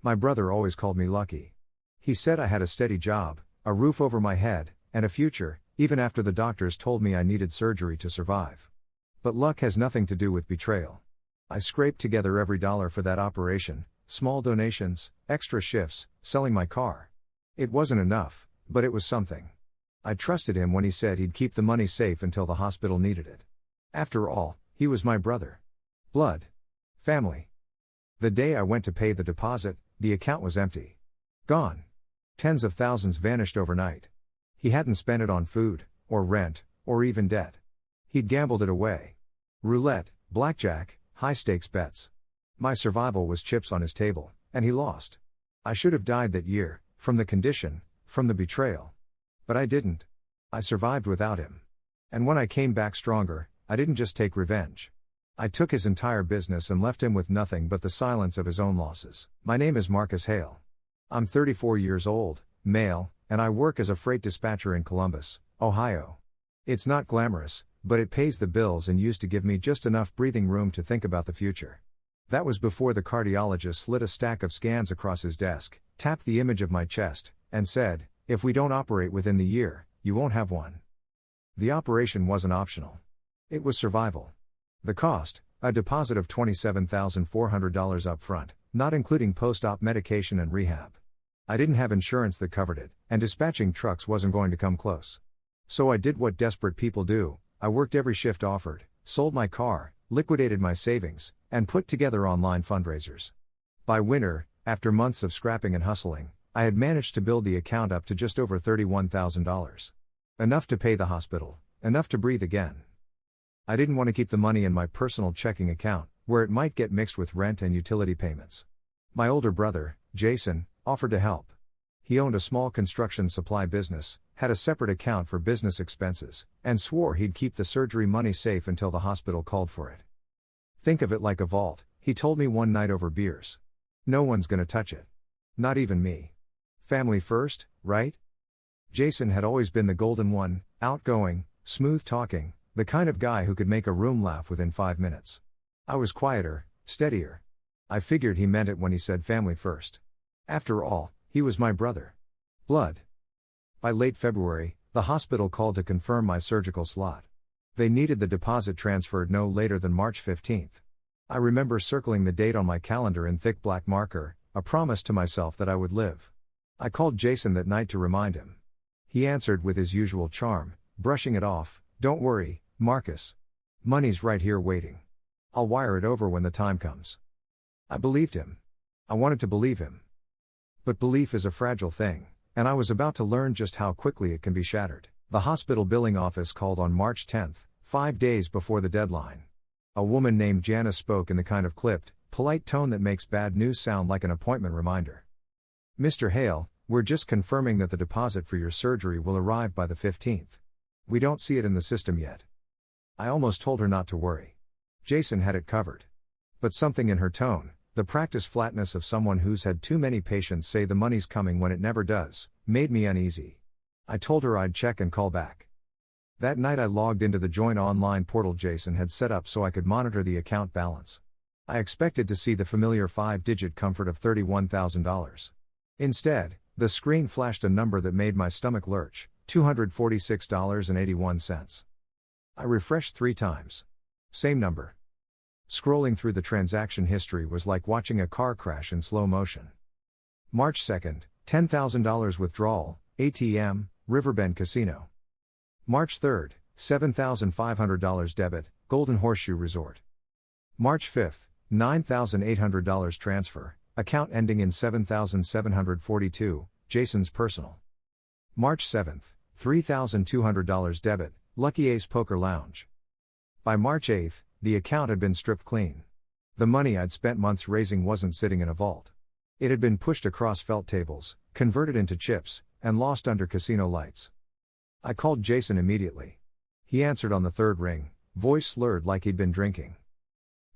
My brother always called me lucky. He said I had a steady job, a roof over my head, and a future, even after the doctors told me I needed surgery to survive. But luck has nothing to do with betrayal. I scraped together every dollar for that operation, small donations, extra shifts, selling my car. It wasn't enough, but it was something. I trusted him when he said he'd keep the money safe until the hospital needed it. After all, he was my brother. Blood. Family. The day I went to pay the deposit, the account was empty. Gone. Tens of thousands vanished overnight. He hadn't spent it on food, or rent, or even debt. He'd gambled it away. Roulette, blackjack, high-stakes bets. My survival was chips on his table, and he lost. I should have died that year, from the condition, from the betrayal. But I didn't. I survived without him. And when I came back stronger, I didn't just take revenge. I took his entire business and left him with nothing but the silence of his own losses. My name is Marcus Hale. I'm 34 years old, male, and I work as a freight dispatcher in Columbus, Ohio. It's not glamorous, but it pays the bills and used to give me just enough breathing room to think about the future. That was before the cardiologist slid a stack of scans across his desk, tapped the image of my chest, and said, "If we don't operate within the year, you won't have one." The operation wasn't optional. It was survival. The cost, a deposit of $27,400 up front, not including post-op medication and rehab. I didn't have insurance that covered it, and dispatching trucks wasn't going to come close. So I did what desperate people do. I worked every shift offered, sold my car, liquidated my savings, and put together online fundraisers. By winter, after months of scrapping and hustling, I had managed to build the account up to just over $31,000. Enough to pay the hospital, enough to breathe again. I didn't want to keep the money in my personal checking account, where it might get mixed with rent and utility payments. My older brother, Jason, offered to help. He owned a small construction supply business, had a separate account for business expenses, and swore he'd keep the surgery money safe until the hospital called for it. "Think of it like a vault," he told me one night over beers. "No one's gonna touch it. Not even me. Family first, right?" Jason had always been the golden one, outgoing, smooth-talking, the kind of guy who could make a room laugh within 5 minutes. I was quieter, steadier. I figured he meant it when he said family first. After all, he was my brother. Blood. By late February, the hospital called to confirm my surgical slot. They needed the deposit transferred no later than March 15th. I remember circling the date on my calendar in thick black marker, a promise to myself that I would live. I called Jason that night to remind him. He answered with his usual charm, brushing it off, "Don't worry, Marcus. Money's right here waiting. I'll wire it over when the time comes." I believed him. I wanted to believe him. But belief is a fragile thing, and I was about to learn just how quickly it can be shattered. The hospital billing office called on March 10th, 5 days before the deadline. A woman named Janice spoke in the kind of clipped, polite tone that makes bad news sound like an appointment reminder. "Mr. Hale, we're just confirming that the deposit for your surgery will arrive by the 15th. We don't see it in the system yet." I almost told her not to worry. Jason had it covered. But something in her tone, the practice flatness of someone who's had too many patients say the money's coming when it never does, made me uneasy. I told her I'd check and call back. That night I logged into the joint online portal Jason had set up so I could monitor the account balance. I expected to see the familiar 5-digit comfort of $31,000. Instead, the screen flashed a number that made my stomach lurch, $246.81. I refreshed 3 times. Same number. Scrolling through the transaction history was like watching a car crash in slow motion. March 2nd, $10,000 withdrawal, ATM, Riverbend Casino. March 3rd, $7,500 debit, Golden Horseshoe Resort. March 5th, $9,800 transfer, account ending in 7,742, Jason's personal. March 7th, $3,200 debit, Lucky Ace Poker Lounge. By March 8th, the account had been stripped clean. The money I'd spent months raising wasn't sitting in a vault. It had been pushed across felt tables, converted into chips, and lost under casino lights. I called Jason immediately. He answered on the 3rd ring, voice slurred like he'd been drinking.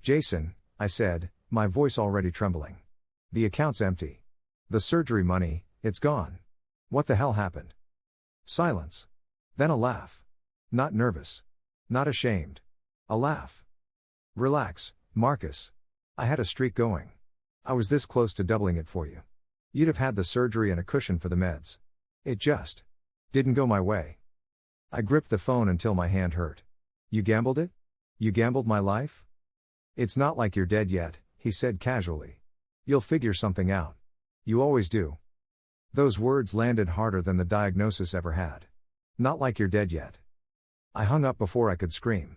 "Jason," I said, my voice already trembling. "The account's empty. The surgery money, it's gone. What the hell happened?" Silence. Then a laugh. Not nervous. Not ashamed. A laugh. "Relax, Marcus. I had a streak going. I was this close to doubling it for you. You'd have had the surgery and a cushion for the meds. It just didn't go my way. I gripped the phone until my hand hurt. You gambled it? You gambled my life? It's not like you're dead yet, he said casually. You'll figure something out. You always do. Those words landed harder than the diagnosis ever had. Not like you're dead yet. I hung up before I could scream.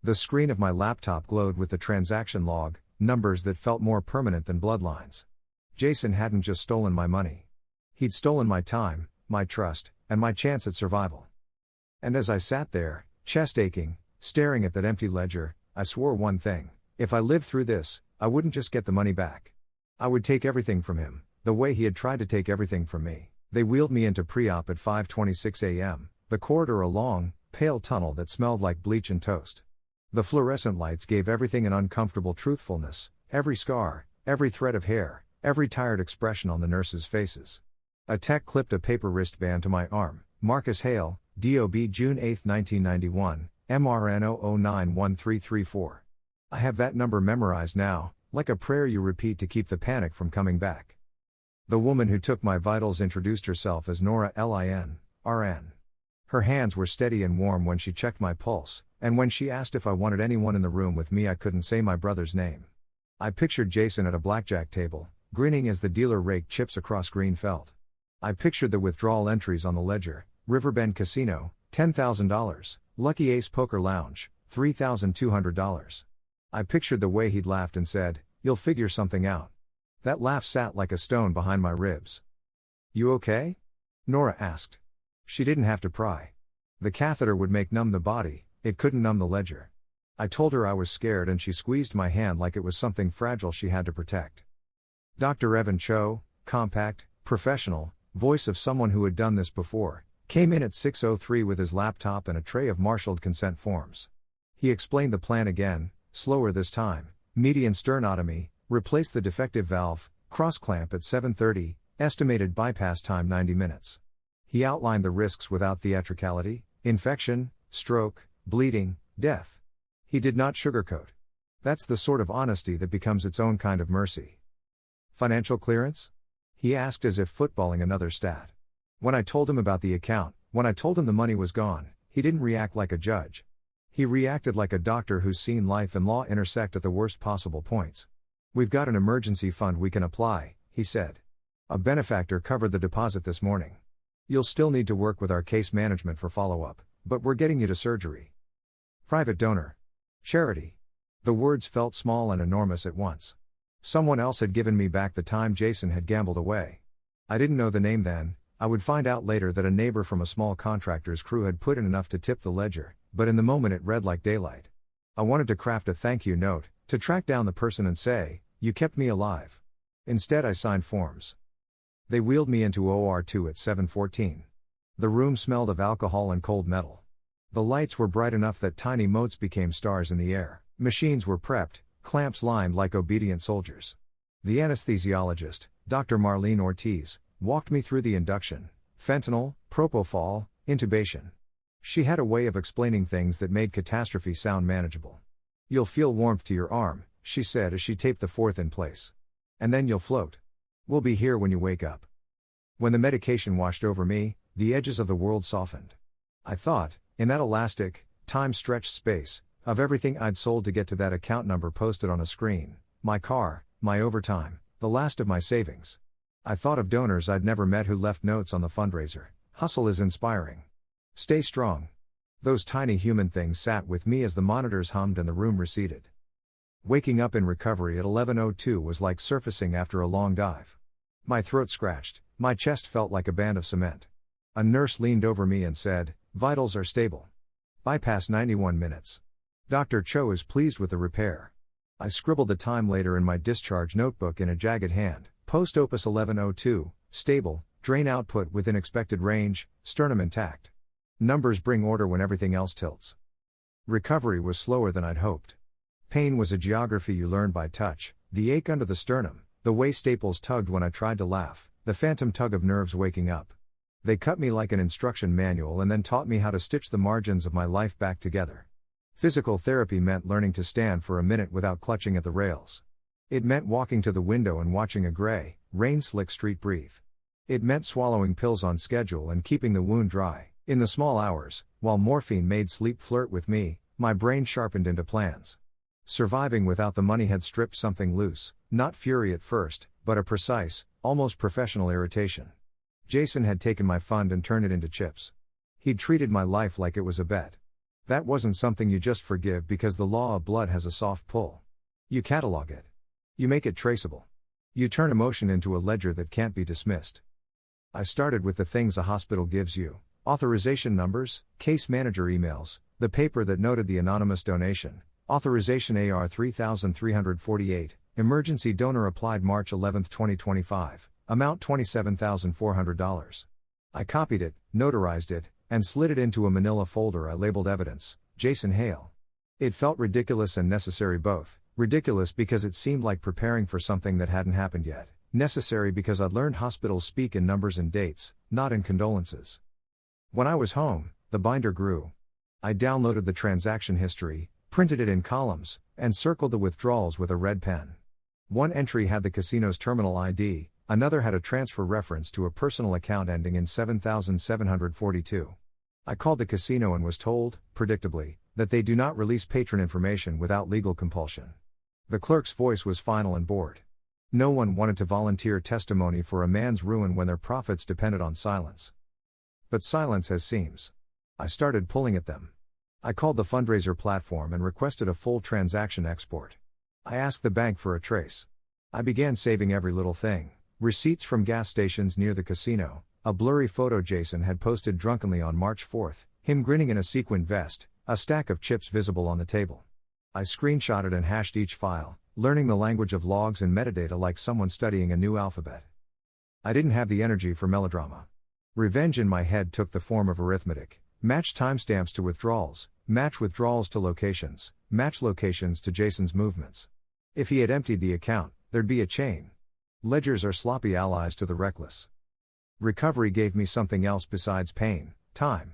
The screen of my laptop glowed with the transaction log, numbers that felt more permanent than bloodlines. Jason hadn't just stolen my money. He'd stolen my time, my trust, and my chance at survival. And as I sat there, chest aching, staring at that empty ledger, I swore one thing: if I lived through this, I wouldn't just get the money back. I would take everything from him, the way he had tried to take everything from me. They wheeled me into pre-op at 5:26 a.m., the corridor a long, pale tunnel that smelled like bleach and toast. The fluorescent lights gave everything an uncomfortable truthfulness, every scar, every thread of hair, every tired expression on the nurses' faces. A tech clipped a paper wristband to my arm. Marcus Hale, DOB June 8, 1991, MRN 0091334. I have that number memorized now, like a prayer you repeat to keep the panic from coming back. The woman who took my vitals introduced herself as Nora Lin, RN. Her hands were steady and warm when she checked my pulse, and when she asked if I wanted anyone in the room with me I couldn't say my brother's name. I pictured Jason at a blackjack table, grinning as the dealer raked chips across green felt. I pictured the withdrawal entries on the ledger: Riverbend Casino, $10,000, Lucky Ace Poker Lounge, $3,200. I pictured the way he'd laughed and said, "You'll figure something out." That laugh sat like a stone behind my ribs. "You okay?" Nora asked. She didn't have to pry. The catheter would make numb the body, it couldn't numb the ledger. I told her I was scared and she squeezed my hand like it was something fragile she had to protect. Dr. Evan Cho, compact, professional, voice of someone who had done this before, came in at 6:03 with his laptop and a tray of marshaled consent forms. He explained the plan again, slower this time: median sternotomy, replace the defective valve, cross-clamp at 7:30, estimated bypass time 90 minutes. He outlined the risks without theatricality: infection, stroke, bleeding, death. He did not sugarcoat. That's the sort of honesty that becomes its own kind of mercy. Financial clearance? He asked as if footballing another stat. When I told him about the account, when I told him the money was gone, he didn't react like a judge. He reacted like a doctor who's seen life and law intersect at the worst possible points. "We've got an emergency fund we can apply," he said. "A benefactor covered the deposit this morning. You'll still need to work with our case management for follow-up, but we're getting you to surgery." Private donor. Charity. The words felt small and enormous at once. Someone else had given me back the time Jason had gambled away. I didn't know the name then. I would find out later that a neighbor from a small contractor's crew had put in enough to tip the ledger, but in the moment it read like daylight. I wanted to craft a thank you note, to track down the person and say, "You kept me alive." Instead I signed forms. They wheeled me into OR2 at 7:14. The room smelled of alcohol and cold metal. The lights were bright enough that tiny motes became stars in the air. Machines were prepped, clamps lined like obedient soldiers. The anesthesiologist, Dr. Marlene Ortiz, walked me through the induction: fentanyl, propofol, intubation. She had a way of explaining things that made catastrophe sound manageable. "You'll feel warmth to your arm," she said as she taped the fourth in place. "And then you'll float. We'll be here when you wake up." When the medication washed over me, the edges of the world softened. I thought, in that elastic, time-stretched space, of everything I'd sold to get to that account number posted on a screen: my car, my overtime, the last of my savings. I thought of donors I'd never met who left notes on the fundraiser: "Hustle is inspiring. Stay strong." Those tiny human things sat with me as the monitors hummed and the room receded. Waking up in recovery at 11:02 was like surfacing after a long dive. My throat scratched, my chest felt like a band of cement. A nurse leaned over me and said, "Vitals are stable. Bypass 91 minutes. Dr. Cho is pleased with the repair." I scribbled the time later in my discharge notebook in a jagged hand: post opus 11:02, stable, drain output within expected range, sternum intact. Numbers bring order when everything else tilts. Recovery was slower than I'd hoped. Pain was a geography you learned by touch: the ache under the sternum, the way staples tugged when I tried to laugh, the phantom tug of nerves waking up. They cut me like an instruction manual and then taught me how to stitch the margins of my life back together. Physical therapy meant learning to stand for a minute without clutching at the rails. It meant walking to the window and watching a gray, rain-slick street breathe. It meant swallowing pills on schedule and keeping the wound dry. In the small hours, while morphine made sleep flirt with me, my brain sharpened into plans. Surviving without the money had stripped something loose, not fury at first, but a precise, almost professional irritation. Jason had taken my fund and turned it into chips. He'd treated my life like it was a bet. That wasn't something you just forgive because the law of blood has a soft pull. You catalog it. You make it traceable. You turn emotion into a ledger that can't be dismissed. I started with the things a hospital gives you: authorization numbers, case manager emails, the paper that noted the anonymous donation, authorization AR 3348, emergency donor applied March 11, 2025, amount $27,400. I copied it, notarized it, and slid it into a manila folder I labeled evidence, Jason Hale. It felt ridiculous and necessary both. Ridiculous because it seemed like preparing for something that hadn't happened yet. Necessary because I'd learned hospitals speak in numbers and dates, not in condolences. When I was home, the binder grew. I downloaded the transaction history, printed it in columns, and circled the withdrawals with a red pen. One entry had the casino's terminal ID, another had a transfer reference to a personal account ending in 7742. I called the casino and was told, predictably, that they do not release patron information without legal compulsion. The clerk's voice was final and bored. No one wanted to volunteer testimony for a man's ruin when their profits depended on silence. But silence has seams. I started pulling at them. I called the fundraiser platform and requested a full transaction export. I asked the bank for a trace. I began saving every little thing: receipts from gas stations near the casino, a blurry photo Jason had posted drunkenly on March 4, him grinning in a sequined vest, a stack of chips visible on the table. I screenshotted and hashed each file, learning the language of logs and metadata like someone studying a new alphabet. I didn't have the energy for melodrama. Revenge in my head took the form of arithmetic: match timestamps to withdrawals, match withdrawals to locations, match locations to Jason's movements. If he had emptied the account, there'd be a chain. Ledgers are sloppy allies to the reckless. Recovery gave me something else besides pain: time.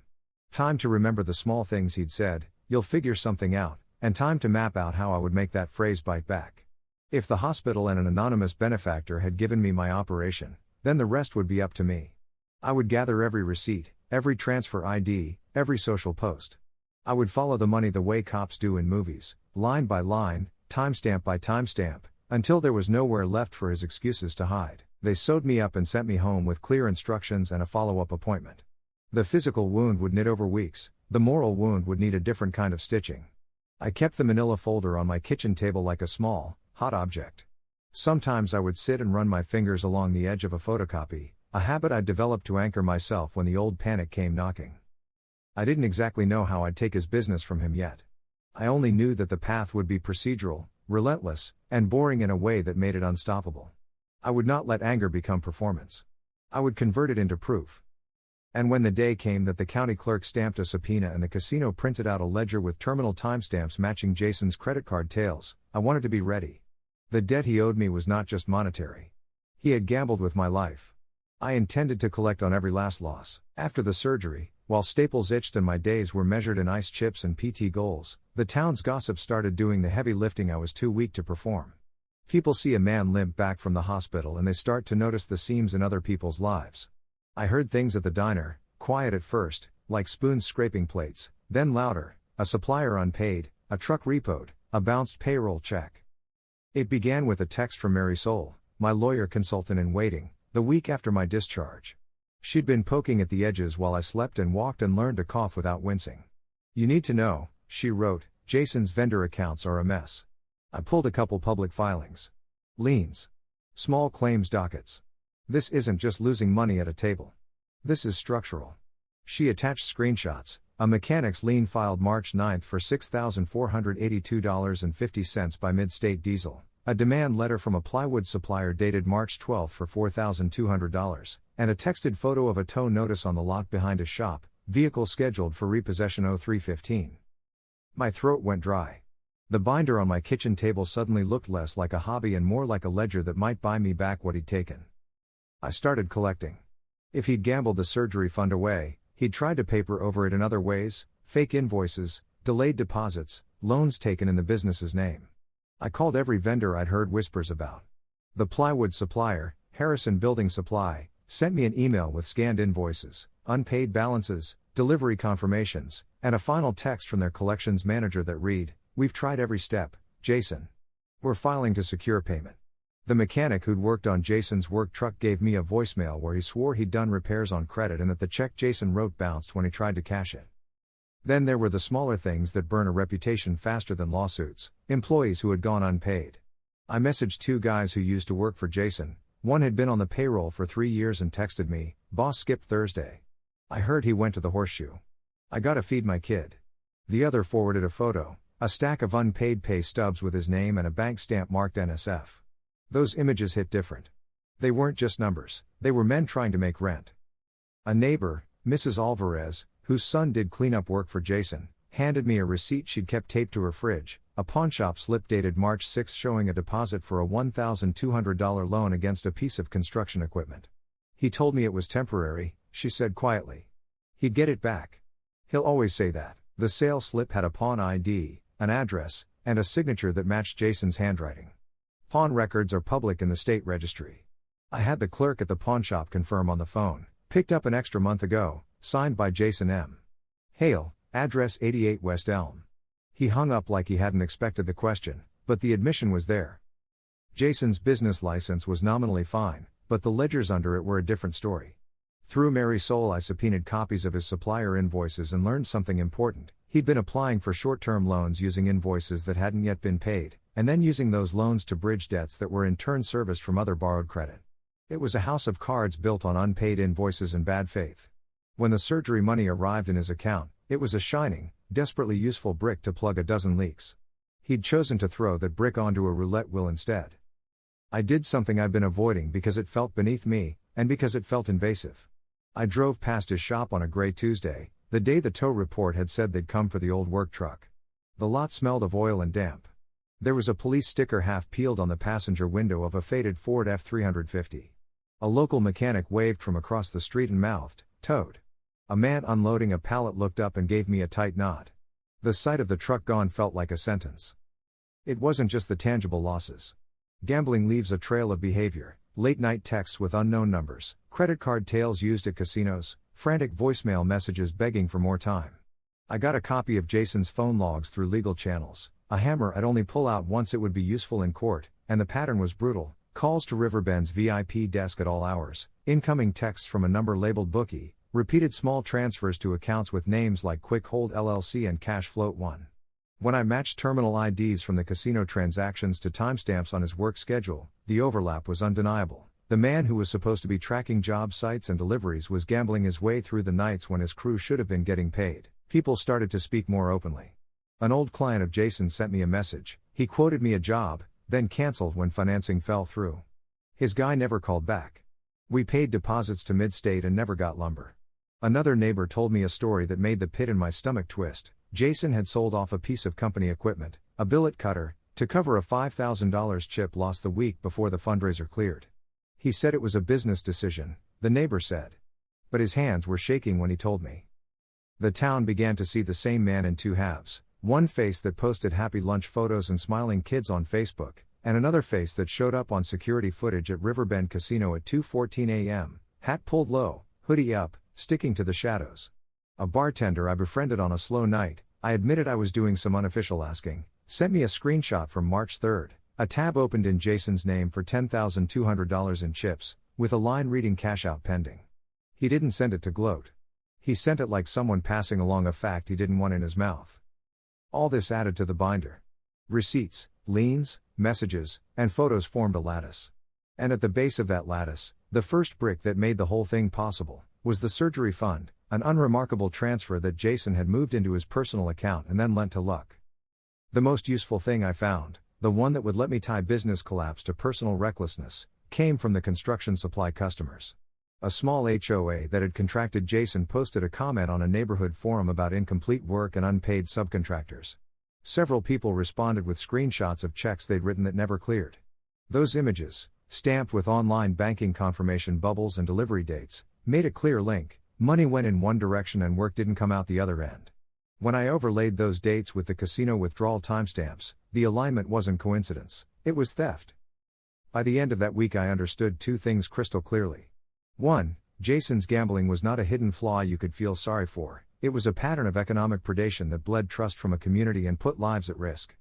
Time to remember the small things he'd said, "You'll figure something out," and time to map out how I would make that phrase bite back. If the hospital and an anonymous benefactor had given me my operation, then the rest would be up to me. I would gather every receipt, every transfer ID, every social post. I would follow the money the way cops do in movies, line by line, timestamp by timestamp, until there was nowhere left for his excuses to hide. They sewed me up and sent me home with clear instructions and a follow-up appointment. The physical wound would knit over weeks, the moral wound would need a different kind of stitching. I kept the manila folder on my kitchen table like a small, hot object. Sometimes I would sit and run my fingers along the edge of a photocopy, a habit I'd developed to anchor myself when the old panic came knocking. I didn't exactly know how I'd take his business from him yet. I only knew that the path would be procedural, relentless, and boring in a way that made it unstoppable. I would not let anger become performance. I would convert it into proof. And when the day came that the county clerk stamped a subpoena and the casino printed out a ledger with terminal timestamps matching Jason's credit card tails, I wanted to be ready. The debt he owed me was not just monetary. He had gambled with my life. I intended to collect on every last loss. After the surgery, while staples itched and my days were measured in ice chips and PT goals, the town's gossip started doing the heavy lifting I was too weak to perform. People see a man limp back from the hospital and they start to notice the seams in other people's lives. I heard things at the diner, quiet at first, like spoons scraping plates, then louder: a supplier unpaid, a truck repoed, a bounced payroll check. It began with a text from Mary Soul, my lawyer consultant in waiting, the week after my discharge. She'd been poking at the edges while I slept and walked and learned to cough without wincing. "You need to know," she wrote, "Jason's vendor accounts are a mess." I pulled a couple public filings. Liens. Small claims dockets. This isn't just losing money at a table. This is structural. She attached screenshots: a mechanic's lien filed March 9 for $6,482.50 by Mid-State Diesel, a demand letter from a plywood supplier dated March 12 for $4,200, and a texted photo of a tow notice on the lot behind a shop, vehicle scheduled for repossession 0315. My throat went dry. The binder on my kitchen table suddenly looked less like a hobby and more like a ledger that might buy me back what he'd taken. I started collecting. If he'd gambled the surgery fund away, he'd tried to paper over it in other ways: fake invoices, delayed deposits, loans taken in the business's name. I called every vendor I'd heard whispers about. The plywood supplier, Harrison Building Supply, sent me an email with scanned invoices, unpaid balances, delivery confirmations, and a final text from their collections manager that read, "We've tried every step, Jason. We're filing to secure payment." The mechanic who'd worked on Jason's work truck gave me a voicemail where he swore he'd done repairs on credit and that the check Jason wrote bounced when he tried to cash it. Then there were the smaller things that burn a reputation faster than lawsuits, employees who had gone unpaid. I messaged 2 guys who used to work for Jason. One had been on the payroll for 3 years and texted me, "Boss skipped Thursday. I heard he went to the Horseshoe. I gotta feed my kid." The other forwarded a photo, a stack of unpaid pay stubs with his name and a bank stamp marked NSF. Those images hit different. They weren't just numbers, they were men trying to make rent. A neighbor, Mrs. Alvarez, whose son did cleanup work for Jason, handed me a receipt she'd kept taped to her fridge, a pawnshop slip dated March 6 showing a deposit for a $1,200 loan against a piece of construction equipment. "He told me it was temporary," she said quietly. "He'd get it back." He'll always say that. The sale slip had a pawn ID, an address, and a signature that matched Jason's handwriting. Pawn records are public in the state registry. I had the clerk at the pawnshop confirm on the phone, "Picked up an extra month ago, signed by Jason M. Hale, address 88 West Elm." He hung up like he hadn't expected the question, but the admission was there. Jason's business license was nominally fine, but the ledgers under it were a different story. Through Mary Soul I subpoenaed copies of his supplier invoices and learned something important. He'd been applying for short-term loans using invoices that hadn't yet been paid, and then using those loans to bridge debts that were in turn serviced from other borrowed credit. It was a house of cards built on unpaid invoices and bad faith. When the surgery money arrived in his account, it was a shining, desperately useful brick to plug a dozen leaks. He'd chosen to throw that brick onto a roulette wheel instead. I did something I'd been avoiding because it felt beneath me, and because it felt invasive. I drove past his shop on a gray Tuesday, the day the tow report had said they'd come for the old work truck. The lot smelled of oil and damp. There was a police sticker half peeled on the passenger window of a faded Ford F-350. A local mechanic waved from across the street and mouthed, "Towed." A man unloading a pallet looked up and gave me a tight nod. The sight of the truck gone felt like a sentence. It wasn't just the tangible losses. Gambling leaves a trail of behavior, late-night texts with unknown numbers, credit card tales used at casinos, frantic voicemail messages begging for more time. I got a copy of Jason's phone logs through legal channels, a hammer I'd only pull out once it would be useful in court, and the pattern was brutal: calls to Riverbend's VIP desk at all hours, incoming texts from a number labeled bookie, repeated small transfers to accounts with names like Quick Hold LLC and Cash Float 1. When I matched terminal IDs from the casino transactions to timestamps on his work schedule, the overlap was undeniable. The man who was supposed to be tracking job sites and deliveries was gambling his way through the nights when his crew should have been getting paid. People started to speak more openly. An old client of Jason sent me a message. He quoted me a job, then canceled when financing fell through. His guy never called back. We paid deposits to Mid-State and never got lumber. Another neighbor told me a story that made the pit in my stomach twist. Jason had sold off a piece of company equipment, a billet cutter, to cover a $5,000 chip lost the week before the fundraiser cleared. He said it was a business decision, the neighbor said. But his hands were shaking when he told me. The town began to see the same man in two halves, one face that posted happy lunch photos and smiling kids on Facebook, and another face that showed up on security footage at Riverbend Casino at 2:14 a.m., hat pulled low, hoodie up, sticking to the shadows. A bartender I befriended on a slow night, I admitted I was doing some unofficial asking, sent me a screenshot from March 3rd, a tab opened in Jason's name for $10,200 in chips, with a line reading "cash out pending." He didn't send it to gloat. He sent it like someone passing along a fact he didn't want in his mouth. All this added to the binder. Receipts, liens, messages, and photos formed a lattice. And at the base of that lattice, the first brick that made the whole thing possible, was the surgery fund, an unremarkable transfer that Jason had moved into his personal account and then lent to Luck. The most useful thing I found, the one that would let me tie business collapse to personal recklessness, came from the construction supply customers. A small HOA that had contracted Jason posted a comment on a neighborhood forum about incomplete work and unpaid subcontractors. Several people responded with screenshots of checks they'd written that never cleared. Those images, stamped with online banking confirmation bubbles and delivery dates, made a clear link: money went in one direction and work didn't come out the other end. When I overlaid those dates with the casino withdrawal timestamps, The alignment wasn't coincidence, it was theft. By the end of that week, I understood two things crystal clearly. 1. Jason's gambling was not a hidden flaw you could feel sorry for, it was a pattern of economic predation that bled trust from a community and put lives at risk.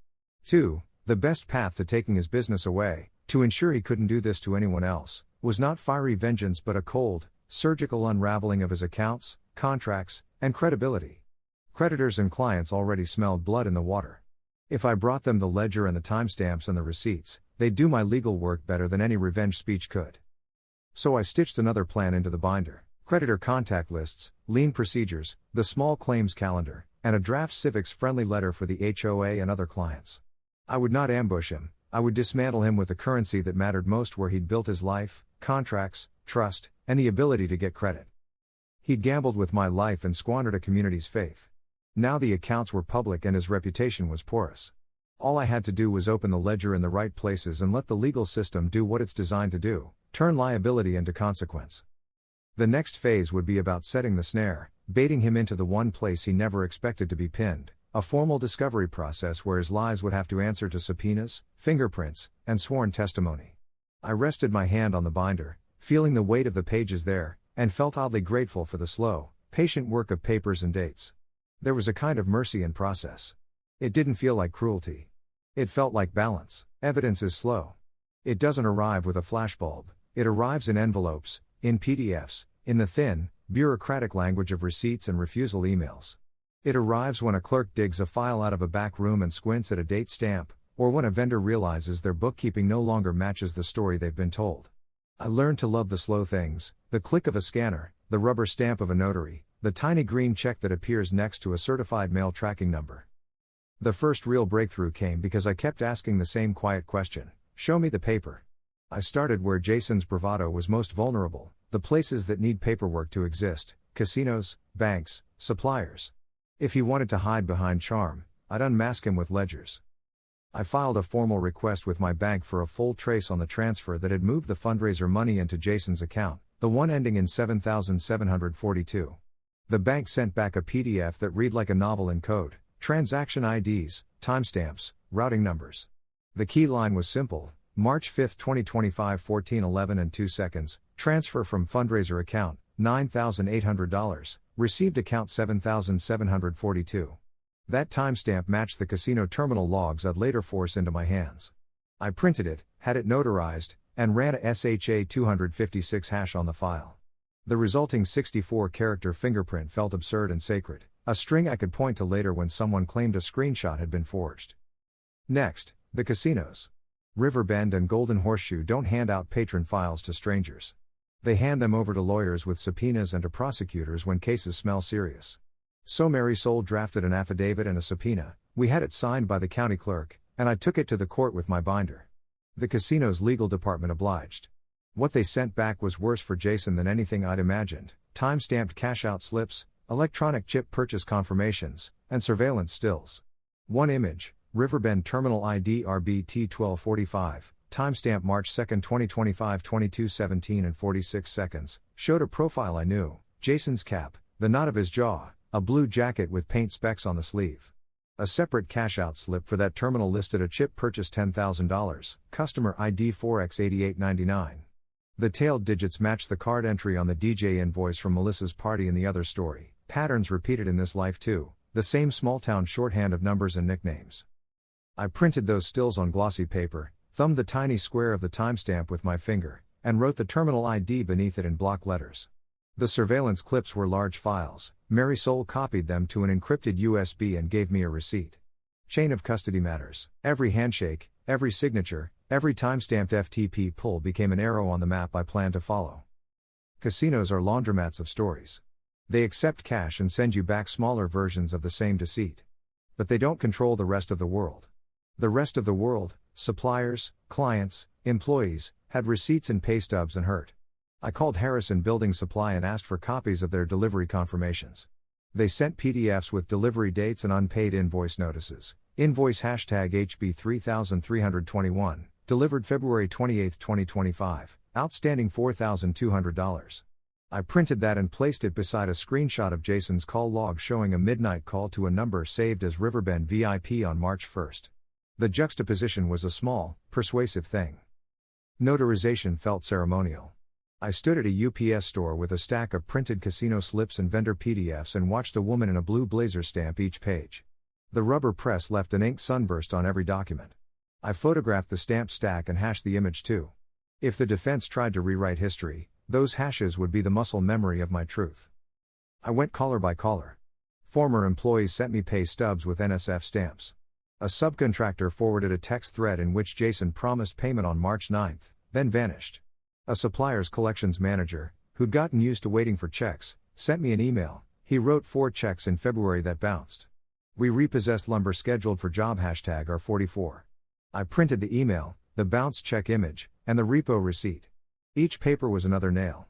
2. The best path to taking his business away, to ensure he couldn't do this to anyone else, was not fiery vengeance but a cold, surgical unraveling of his accounts, contracts, and credibility. Creditors and clients already smelled blood in the water. If I brought them the ledger and the timestamps and the receipts, they'd do my legal work better than any revenge speech could. So I stitched another plan into the binder: creditor contact lists, lien procedures, the small claims calendar, and a draft civics-friendly letter for the HOA and other clients. I would not ambush him, I would dismantle him with the currency that mattered most, where he'd built his life, contracts, trust, and the ability to get credit. He'd gambled with my life and squandered a community's faith. Now the accounts were public and his reputation was porous. All I had to do was open the ledger in the right places and let the legal system do what it's designed to do: turn liability into consequence. The next phase would be about setting the snare, baiting him into the one place he never expected to be pinned: a formal discovery process where his lies would have to answer to subpoenas, fingerprints, and sworn testimony. I rested my hand on the binder, feeling the weight of the pages there, and felt oddly grateful for the slow, patient work of papers and dates. There was a kind of mercy in process. It didn't feel like cruelty. It felt like balance. Evidence is slow. It doesn't arrive with a flashbulb, it arrives in envelopes, in PDFs, in the thin, bureaucratic language of receipts and refusal emails. It arrives when a clerk digs a file out of a back room and squints at a date stamp, or when a vendor realizes their bookkeeping no longer matches the story they've been told. I learned to love the slow things: the click of a scanner, the rubber stamp of a notary, the tiny green check that appears next to a certified mail tracking number. The first real breakthrough came because I kept asking the same quiet question: show me the paper. I started where Jason's bravado was most vulnerable: the places that need paperwork to exist: casinos, banks, suppliers. If he wanted to hide behind charm, I'd unmask him with ledgers. I filed a formal request with my bank for a full trace on the transfer that had moved the fundraiser money into Jason's account, the one ending in 7742. The bank sent back a PDF that read like a novel in code: transaction IDs, timestamps, routing numbers. The key line was simple: March 5, 2025, 14:11 and 2 seconds, transfer from fundraiser account, $9,800, received account 7742. That timestamp matched the casino terminal logs I'd later force into my hands. I printed it, had it notarized, and ran a SHA-256 hash on the file. The resulting 64-character fingerprint felt absurd and sacred, a string I could point to later when someone claimed a screenshot had been forged. Next, the casinos. Riverbend and Golden Horseshoe don't hand out patron files to strangers. They hand them over to lawyers with subpoenas and to prosecutors when cases smell serious. So Mary Soul drafted an affidavit and a subpoena, we had it signed by the county clerk, and I took it to the court with my binder. The casino's legal department obliged. What they sent back was worse for Jason than anything I'd imagined: time-stamped cash-out slips, electronic chip purchase confirmations, and surveillance stills. One image: Riverbend Terminal ID RBT1245, timestamp March 2, 2025, 22:17 and 46 seconds, showed a profile I knew: Jason's cap, the knot of his jaw, a blue jacket with paint specks on the sleeve. A separate cash-out slip for that terminal listed a chip purchase $10,000, customer ID 4X8899. The tailed digits matched the card entry on the DJ invoice from Melissa's party in the other story. Patterns repeated in this life too, the same small-town shorthand of numbers and nicknames. I printed those stills on glossy paper, thumbed the tiny square of the timestamp with my finger, and wrote the terminal ID beneath it in block letters. The surveillance clips were large files. Mary Soul copied them to an encrypted USB and gave me a receipt. Chain of custody matters. Every handshake, every signature, every timestamped FTP pull became an arrow on the map I planned to follow. Casinos are laundromats of stories. They accept cash and send you back smaller versions of the same deceit. But they don't control the rest of the world. The rest of the world, suppliers, clients, employees, had receipts and pay stubs and hurt. I called Harrison Building Supply and asked for copies of their delivery confirmations. They sent PDFs with delivery dates and unpaid invoice notices. Invoice hashtag HB3321, delivered February 28, 2025, outstanding $4,200. I printed that and placed it beside a screenshot of Jason's call log showing a midnight call to a number saved as Riverbend VIP on March 1. The juxtaposition was a small, persuasive thing. Notarization felt ceremonial. I stood at a UPS store with a stack of printed casino slips and vendor PDFs and watched a woman in a blue blazer stamp each page. The rubber press left an ink sunburst on every document. I photographed the stamp stack and hashed the image too. If the defense tried to rewrite history, those hashes would be the muscle memory of my truth. I went caller by caller. Former employees sent me pay stubs with NSF stamps. A subcontractor forwarded a text thread in which Jason promised payment on March 9, then vanished. A supplier's collections manager, who'd gotten used to waiting for checks, sent me an email. He wrote 4 checks in February that bounced. We repossess lumber scheduled for job #R44. I printed the email, the bounce check image, and the repo receipt. Each paper was another nail.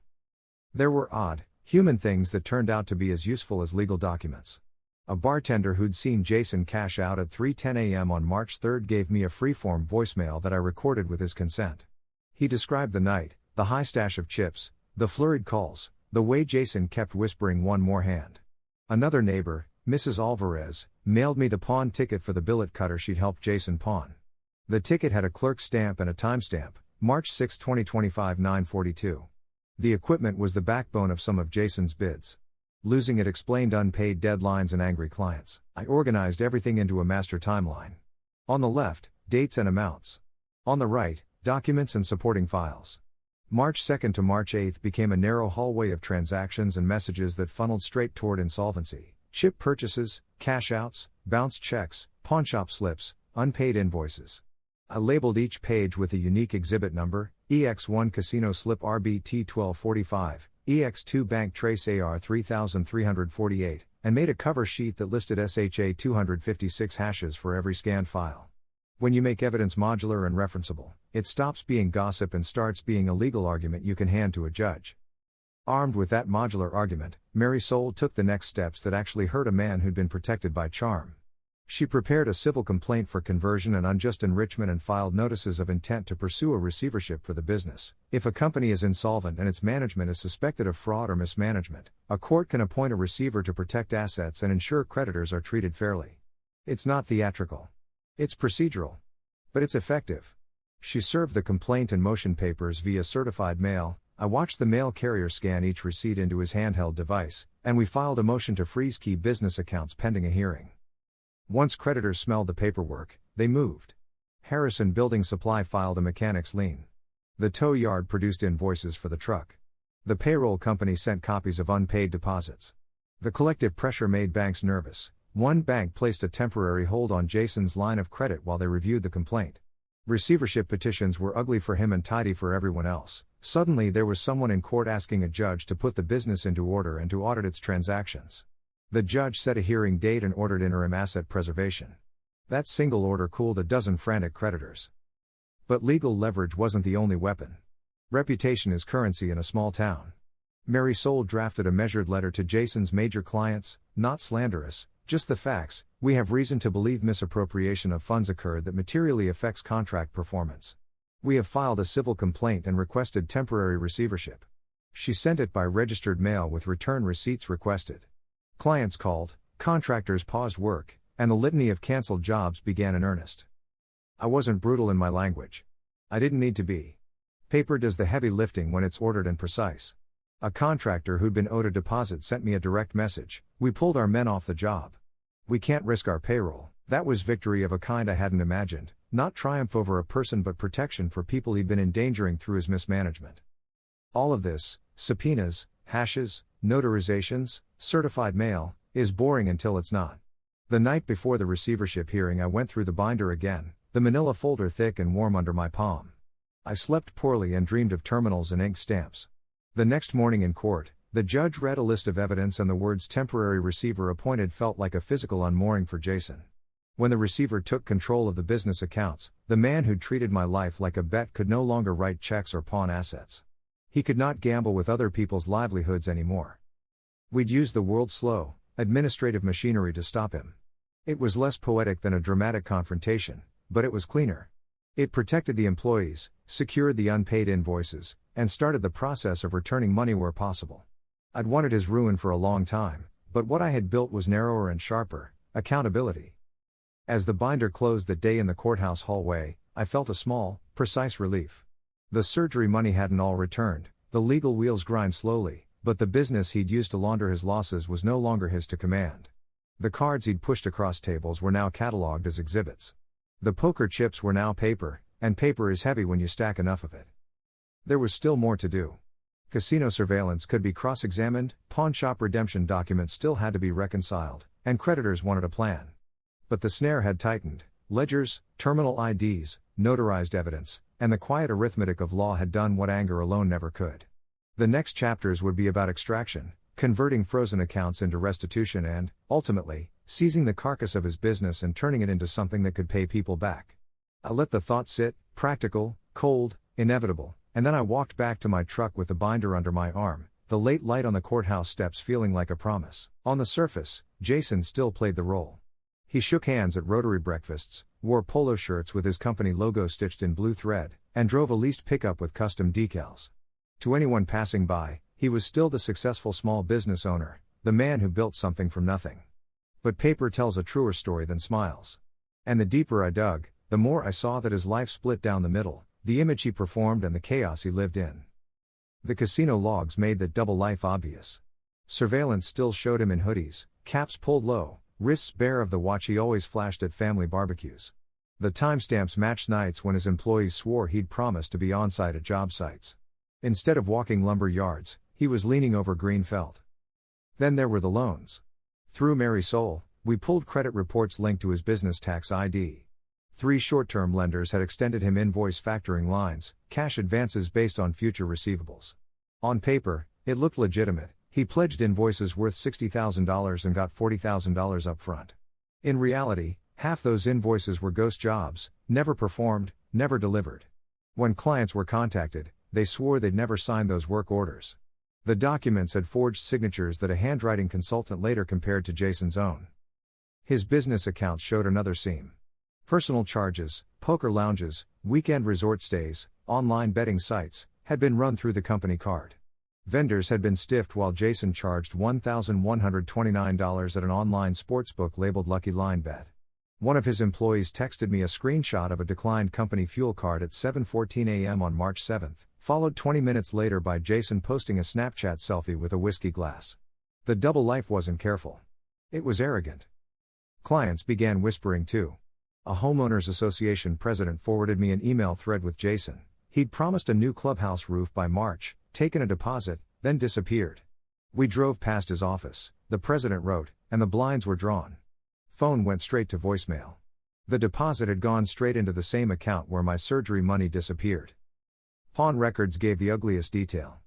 There were odd, human things that turned out to be as useful as legal documents. A bartender who'd seen Jason cash out at 3:10 a.m. on March 3 gave me a freeform voicemail that I recorded with his consent. He described the night, the high stash of chips, the flurried calls, the way Jason kept whispering one more hand. Another neighbor, Mrs. Alvarez, mailed me the pawn ticket for the billet cutter she'd helped Jason pawn. The ticket had a clerk's stamp and a timestamp, March 6, 2025, 9:42. The equipment was the backbone of some of Jason's bids. Losing it explained unpaid deadlines and angry clients. I organized everything into a master timeline. On the left, dates and amounts. On the right, documents and supporting files. March 2 to March 8 became a narrow hallway of transactions and messages that funneled straight toward insolvency. Chip purchases, cash outs, bounced checks, pawnshop slips, unpaid invoices. I labeled each page with a unique exhibit number, EX1 Casino Slip RBT 1245, EX2 Bank Trace AR 3348, and made a cover sheet that listed SHA 256 hashes for every scanned file. When you make evidence modular and referenceable, it stops being gossip and starts being a legal argument you can hand to a judge. Armed with that modular argument, Mary Soul took the next steps that actually hurt a man who'd been protected by charm. She prepared a civil complaint for conversion and unjust enrichment and filed notices of intent to pursue a receivership for the business. If a company is insolvent and its management is suspected of fraud or mismanagement, a court can appoint a receiver to protect assets and ensure creditors are treated fairly. It's not theatrical. It's procedural. But it's effective. She served the complaint and motion papers via certified mail. I watched the mail carrier scan each receipt into his handheld device, and we filed a motion to freeze key business accounts pending a hearing. Once creditors smelled the paperwork, they moved. Harrison Building Supply filed a mechanic's lien. The tow yard produced invoices for the truck. The payroll company sent copies of unpaid deposits. The collective pressure made banks nervous. One bank placed a temporary hold on Jason's line of credit while they reviewed the complaint. Receivership petitions were ugly for him and tidy for everyone else. Suddenly there was someone in court asking a judge to put the business into order and to audit its transactions. The judge set a hearing date and ordered interim asset preservation. That single order cooled a dozen frantic creditors. But legal leverage wasn't the only weapon. Reputation is currency in a small town. Mary Soul drafted a measured letter to Jason's major clients, not slanderous, just the facts. We have reason to believe misappropriation of funds occurred that materially affects contract performance. We have filed a civil complaint and requested temporary receivership. She sent it by registered mail with return receipts requested. Clients called, contractors paused work, and the litany of canceled jobs began in earnest. I wasn't brutal in my language. I didn't need to be. Paper does the heavy lifting when it's ordered and precise. A contractor who'd been owed a deposit sent me a direct message: we pulled our men off the job. We can't risk our payroll. That was victory of a kind I hadn't imagined, not triumph over a person but protection for people he'd been endangering through his mismanagement. All of this, subpoenas, hashes, notarizations, certified mail, is boring until it's not. The night before the receivership hearing I went through the binder again, the manila folder thick and warm under my palm. I slept poorly and dreamed of terminals and ink stamps. The next morning in court, the judge read a list of evidence and the words temporary receiver appointed felt like a physical unmooring for Jason. When the receiver took control of the business accounts, the man who'd treated my life like a bet could no longer write checks or pawn assets. He could not gamble with other people's livelihoods anymore. We'd used the world's slow, administrative machinery to stop him. It was less poetic than a dramatic confrontation, but it was cleaner. It protected the employees, secured the unpaid invoices, and started the process of returning money where possible. I'd wanted his ruin for a long time, but what I had built was narrower and sharper: accountability. As the binder closed that day in the courthouse hallway, I felt a small, precise relief. The surgery money hadn't all returned, the legal wheels grind slowly, but the business he'd used to launder his losses was no longer his to command. The cards he'd pushed across tables were now catalogued as exhibits. The poker chips were now paper, and paper is heavy when you stack enough of it. There was still more to do. Casino surveillance could be cross-examined, pawnshop redemption documents still had to be reconciled, and creditors wanted a plan. But the snare had tightened. Ledgers, terminal IDs, notarized evidence, and the quiet arithmetic of law had done what anger alone never could. The next chapters would be about extraction, converting frozen accounts into restitution and, ultimately, seizing the carcass of his business and turning it into something that could pay people back. I let the thought sit, practical, cold, inevitable, and then I walked back to my truck with the binder under my arm, the late light on the courthouse steps feeling like a promise. On the surface, Jason still played the role. He shook hands at Rotary breakfasts, wore polo shirts with his company logo stitched in blue thread, and drove a leased pickup with custom decals. To anyone passing by, he was still the successful small business owner, the man who built something from nothing. But paper tells a truer story than smiles. And the deeper I dug, the more I saw that his life split down the middle, the image he performed and the chaos he lived in. The casino logs made that double life obvious. Surveillance still showed him in hoodies, caps pulled low, wrists bare of the watch he always flashed at family barbecues. The timestamps matched nights when his employees swore he'd promised to be on-site at job sites. Instead of walking lumber yards, he was leaning over green felt. Then there were the loans. Through Mary Soul, we pulled credit reports linked to his business tax ID. 3 short-term lenders had extended him invoice factoring lines, cash advances based on future receivables. On paper, it looked legitimate. He pledged invoices worth $60,000 and got $40,000 up front. In reality, half those invoices were ghost jobs, never performed, never delivered. When clients were contacted, they swore they'd never signed those work orders. The documents had forged signatures that a handwriting consultant later compared to Jason's own. His business accounts showed another seam. Personal charges, poker lounges, weekend resort stays, online betting sites, had been run through the company card. Vendors had been stiffed while Jason charged $1,129 at an online sportsbook labeled Lucky Line Bet. One of his employees texted me a screenshot of a declined company fuel card at 7:14 a.m. on March 7, followed 20 minutes later by Jason posting a Snapchat selfie with a whiskey glass. The double life wasn't careful. It was arrogant. Clients began whispering too. A homeowners association president forwarded me an email thread with Jason. He'd promised a new clubhouse roof by March, taken a deposit, then disappeared. We drove past his office, the president wrote, and the blinds were drawn. Phone went straight to voicemail. The deposit had gone straight into the same account where my surgery money disappeared. Pawn records gave the ugliest detail.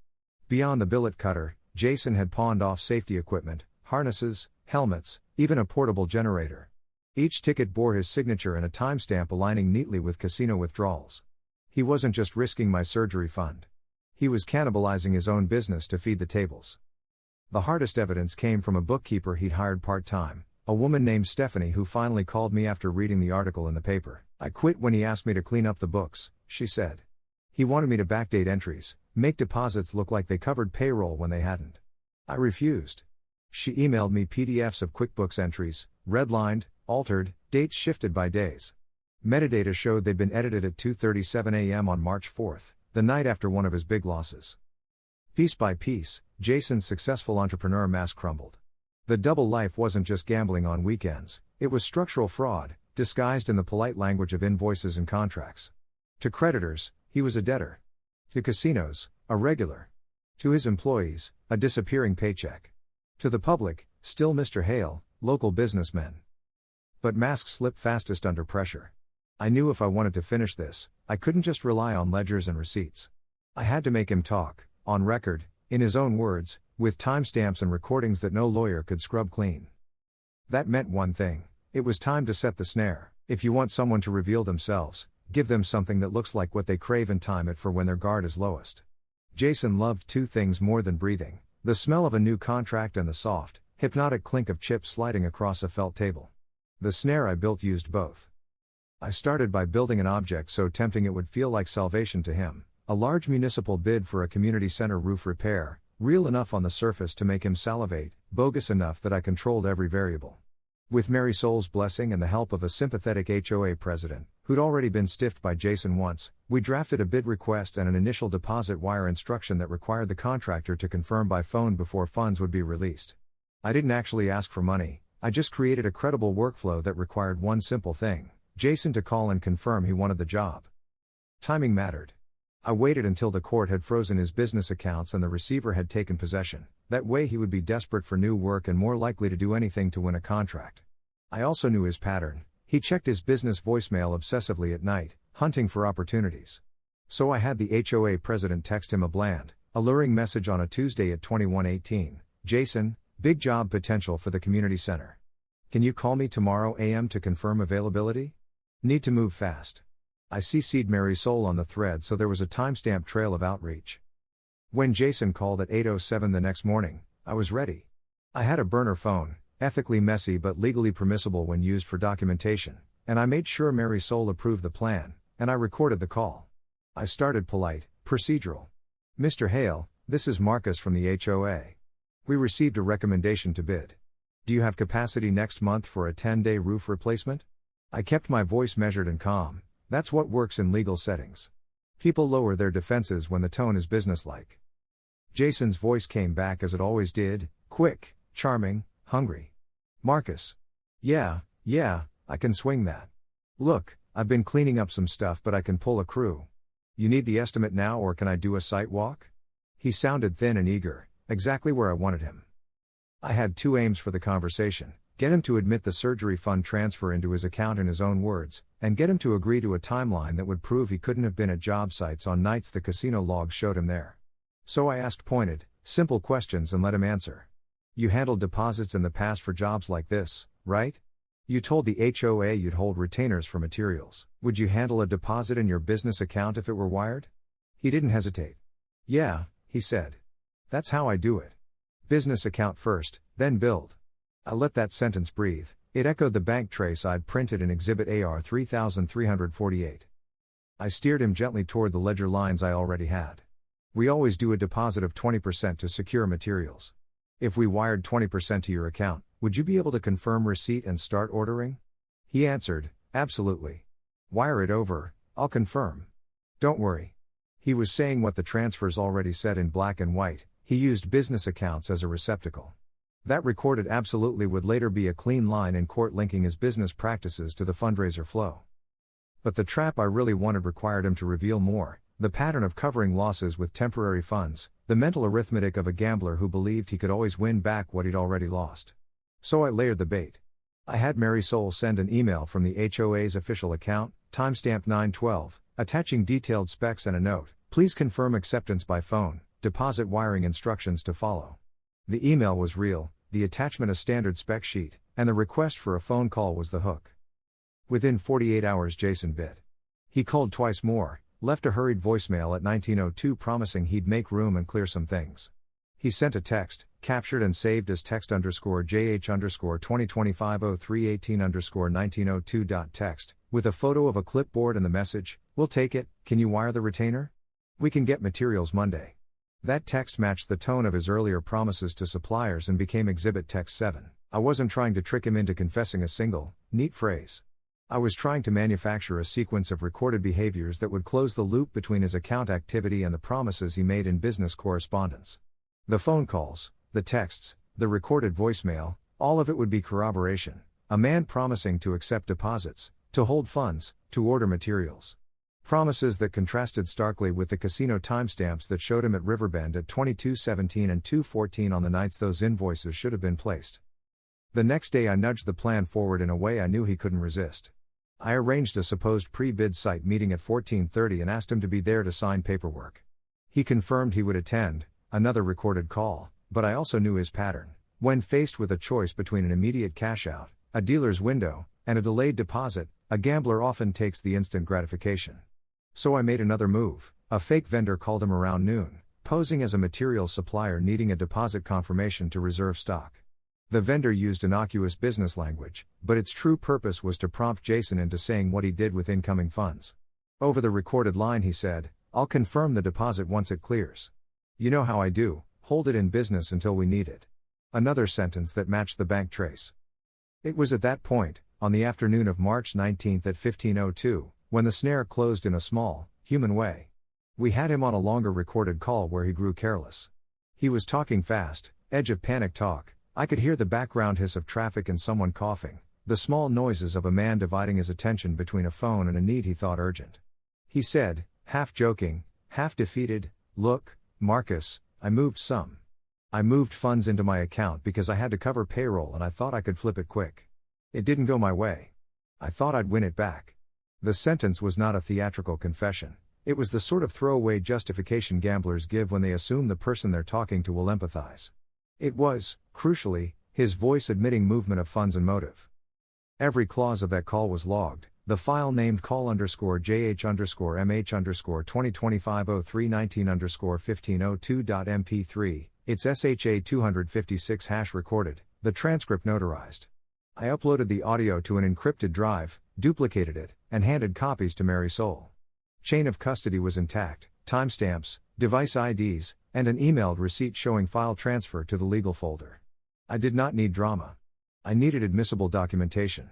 Beyond the billet cutter, Jason had pawned off safety equipment, harnesses, helmets, even a portable generator. Each ticket bore his signature and a timestamp aligning neatly with casino withdrawals. He wasn't just risking my surgery fund. He was cannibalizing his own business to feed the tables. The hardest evidence came from a bookkeeper he'd hired part-time, a woman named Stephanie who finally called me after reading the article in the paper. I quit when he asked me to clean up the books, she said. He wanted me to backdate entries, make deposits look like they covered payroll when they hadn't. I refused. She emailed me PDFs of QuickBooks entries, redlined, altered, dates shifted by days. Metadata showed they'd been edited at 2:37 a.m. on March 4, the night after one of his big losses. Piece by piece, Jason's successful entrepreneur mask crumbled. The double life wasn't just gambling on weekends, it was structural fraud, disguised in the polite language of invoices and contracts. To creditors, he was a debtor. To casinos, a regular. To his employees, a disappearing paycheck. To the public, still Mr. Hale, local businessmen. But masks slip fastest under pressure. I knew if I wanted to finish this, I couldn't just rely on ledgers and receipts. I had to make him talk, on record, in his own words, with timestamps and recordings that no lawyer could scrub clean. That meant one thing: it was time to set the snare. If you want someone to reveal themselves, give them something that looks like what they crave and time it for when their guard is lowest. Jason loved 2 things more than breathing: the smell of a new contract and the soft, hypnotic clink of chips sliding across a felt table. The snare I built used both. I started by building an object so tempting it would feel like salvation to him, a large municipal bid for a community center roof repair, real enough on the surface to make him salivate, bogus enough that I controlled every variable. With Marisol's blessing and the help of a sympathetic HOA president, who'd already been stiffed by Jason once, we drafted a bid request and an initial deposit wire instruction that required the contractor to confirm by phone before funds would be released. I didn't actually ask for money, I just created a credible workflow that required one simple thing: Jason to call and confirm he wanted the job. Timing mattered. I waited until the court had frozen his business accounts and the receiver had taken possession. That way he would be desperate for new work and more likely to do anything to win a contract. I also knew his pattern. He checked his business voicemail obsessively at night, hunting for opportunities. So I had the HOA president text him a bland, alluring message on a Tuesday at 21:18. Jason, big job potential for the community center. Can you call me tomorrow AM to confirm availability? Need to move fast. I CC'd Marisol on the thread so there was a timestamp trail of outreach. When Jason called at 8:07 the next morning, I was ready. I had a burner phone, ethically messy but legally permissible when used for documentation, and I made sure Marisol approved the plan, and I recorded the call. I started polite, procedural. Mr. Hale, this is Marcus from the HOA. We received a recommendation to bid. Do you have capacity next month for a 10-day roof replacement? I kept my voice measured and calm. That's what works in legal settings. People lower their defenses when the tone is businesslike. Jason's voice came back as it always did, quick, charming, hungry. Marcus. Yeah, I can swing that. Look, I've been cleaning up some stuff but I can pull a crew. You need the estimate now or can I do a site walk? He sounded thin and eager, exactly where I wanted him. I had two aims for the conversation: get him to admit the surgery fund transfer into his account in his own words, and get him to agree to a timeline that would prove he couldn't have been at job sites on nights the casino logs showed him there. So I asked pointed, simple questions and let him answer. You handled deposits in the past for jobs like this, right? You told the HOA you'd hold retainers for materials. Would you handle a deposit in your business account if it were wired? He didn't hesitate. Yeah, he said. That's how I do it. Business account first, then build. I let that sentence breathe. It echoed the bank trace I'd printed in Exhibit AR 3348. I steered him gently toward the ledger lines I already had. We always do a deposit of 20% to secure materials. If we wired 20% to your account, would you be able to confirm receipt and start ordering? He answered, absolutely. Wire it over, I'll confirm. Don't worry. He was saying what the transfers already said in black and white. He used business accounts as a receptacle. That recorded absolutely would later be a clean line in court linking his business practices to the fundraiser flow. But the trap I really wanted required him to reveal more: the pattern of covering losses with temporary funds, the mental arithmetic of a gambler who believed he could always win back what he'd already lost. So I layered the bait. I had Marisol send an email from the HOA's official account, timestamp 9/12, attaching detailed specs and a note: please confirm acceptance by phone, deposit wiring instructions to follow. The email was real, the attachment a standard spec sheet, and the request for a phone call was the hook. Within 48 hours Jason bid. He called twice more, left a hurried voicemail at 19:02 promising he'd make room and clear some things. He sent a text, captured and saved as text_JH_2025-0318_1902.text, with a photo of a clipboard and the message: we'll take it, can you wire the retainer? We can get materials Monday. That text matched the tone of his earlier promises to suppliers and became Exhibit Text 7. I wasn't trying to trick him into confessing a single, neat phrase. I was trying to manufacture a sequence of recorded behaviors that would close the loop between his account activity and the promises he made in business correspondence. The phone calls, the texts, the recorded voicemail, all of it would be corroboration. A man promising to accept deposits, to hold funds, to order materials. Promises that contrasted starkly with the casino timestamps that showed him at Riverbend at 22:17 and 2:14 on the nights those invoices should have been placed. The next day I nudged the plan forward in a way I knew he couldn't resist. I arranged a supposed pre-bid site meeting at 14:30 and asked him to be there to sign paperwork. He confirmed he would attend, another recorded call, but I also knew his pattern. When faced with a choice between an immediate cash out, a dealer's window, and a delayed deposit, a gambler often takes the instant gratification. So I made another move. A fake vendor called him around noon, posing as a materials supplier needing a deposit confirmation to reserve stock. The vendor used innocuous business language, but its true purpose was to prompt Jason into saying what he did with incoming funds. Over the recorded line he said, "I'll confirm the deposit once it clears. You know how I do, hold it in business until we need it." Another sentence that matched the bank trace. It was at that point, on the afternoon of March 19 at 15:02, when the snare closed in a small, human way. We had him on a longer recorded call where he grew careless. He was talking fast, edge of panic talk. I could hear the background hiss of traffic and someone coughing, the small noises of a man dividing his attention between a phone and a need he thought urgent. He said, half joking, half defeated, "Look, Marcus, I moved funds into my account because I had to cover payroll and I thought I could flip it quick. It didn't go my way. I thought I'd win it back." The sentence was not a theatrical confession. It was the sort of throwaway justification gamblers give when they assume the person they're talking to will empathize. It was, crucially, his voice admitting movement of funds and motive. Every clause of that call was logged. The file named call_JH_MH_2025-0319-1502.mp3, its SHA 256 hash recorded, the transcript notarized. I uploaded the audio to an encrypted drive, duplicated it, and handed copies to Marisol. Chain of custody was intact, timestamps, device IDs, and an emailed receipt showing file transfer to the legal folder. I did not need drama. I needed admissible documentation.